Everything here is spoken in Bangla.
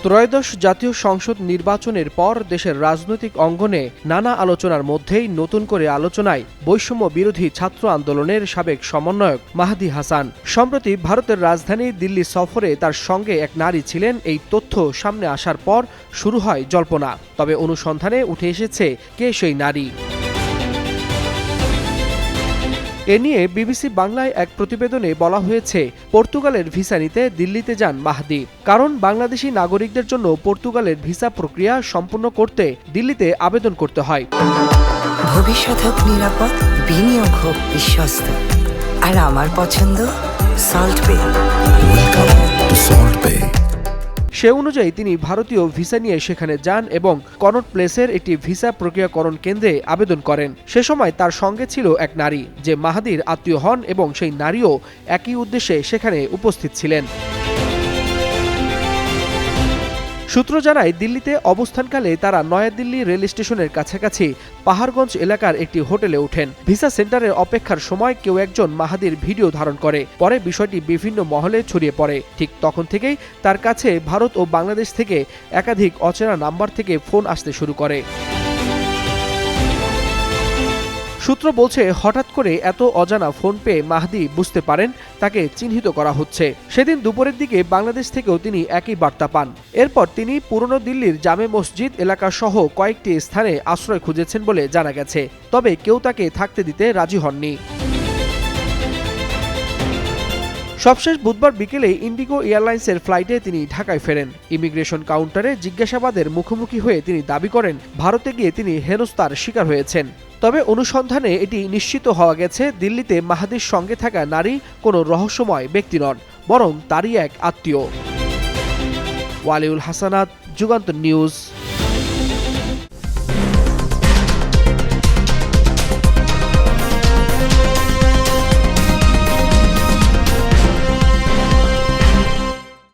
ত্রয়োদশ জাতীয় সংসদ নির্বাচনের পর দেশের রাজনৈতিক অঙ্গনে নানা আলোচনার মধ্যেই নতুন করে আলোচনায় বৈষম্য বিরোধী ছাত্র আন্দোলনের সাবেক সমন্বয়ক মাহদী হাসান। সম্প্রতি ভারতের রাজধানী দিল্লি সফরে তার সঙ্গে এক নারী ছিলেন, এই তথ্য সামনে আসার পর শুরু হয় জল্পনা। তবে অনুসন্ধানে উঠে এসেছে কে সেই নারী। এ নিয়ে বিবিসি বাংলায় এক প্রতিবেদনে বলা হয়েছে, পর্তুগালের ভিসা নিতে দিল্লিতে যান মাহদী। কারণ বাংলাদেশি নাগরিকদের জন্য পর্তুগালের ভিসা প্রক্রিয়া সম্পূর্ণ করতে দিল্লিতে আবেদন করতে হয়। ভবিষ্যৎ হোক নিরাপদ, বিনিয়োগ হোক বিশ্বস্ত, আর আমার পছন্দ সল্ট বে। সে অনুযায়ী তিনি ভারতীয় ভিসা নিয়ে সেখানে যান এবং কনট প্লেসের একটি ভিসা প্রক্রিয়াকরণ কেন্দ্রে আবেদন করেন। সে সময় তার সঙ্গে ছিল এক নারী, যে মাহদীর আত্মীয় হন, এবং সেই নারীও একই উদ্দেশ্যে সেখানে উপস্থিত ছিলেন। সূত্র জানায়, দিল্লিতে অবস্থানকালে তারা নয়াদিল্লি রেল স্টেশনের কাছাকাছি পাহাড়গঞ্জ এলাকার একটি হোটেলে ওঠেন। ভিসা সেন্টারের অপেক্ষার সময় কেউ একজন মাহদীর ভিডিও ধারণ করে। পরে বিষয়টি বিভিন্ন মহলে ছড়িয়ে পড়ে। ঠিক তখন থেকেই তার কাছে ভারত ও বাংলাদেশ থেকে একাধিক অচেনা নাম্বার থেকে ফোন আসতে শুরু করে। সূত্র বলছে, হঠাৎ করে এত অজানা ফোন পেয়ে মাহদী বুঝতে পারেন তাকে চিহ্নিত করা হচ্ছে। সেদিন দুপুরের দিকে বাংলাদেশ থেকেও তিনি একই বার্তা পান। এরপর তিনি পুরনো দিল্লির জামে মসজিদ এলাকা সহ কয়েকটি স্থানে আশ্রয় খুঁজেছেন বলে জানা গেছে। তবে কেউ তাকে থাকতে দিতে রাজি হননি। সবশেষ বুধবার বিকেলে ইন্ডিগো এয়ারলাইন্সের ফ্লাইটে তিনি ঢাকায় ফেরেন। ইমিগ্রেশন কাউন্টারে জিজ্ঞাসাবাদের মুখোমুখি হয়ে তিনি দাবি করেন, ভারতে গিয়ে তিনি হেনস্থার শিকার হয়েছেন। তবে অনুসন্ধানে এটি নিশ্চিত হওয়া গেছে, দিল্লিতে মাহদীর সঙ্গে থাকা নারী কোনো রহস্যময় ব্যক্তি নন, বরং তারই এক আত্মীয়। ওয়ালিউল হাসানাত, যুগান্তর নিউজ।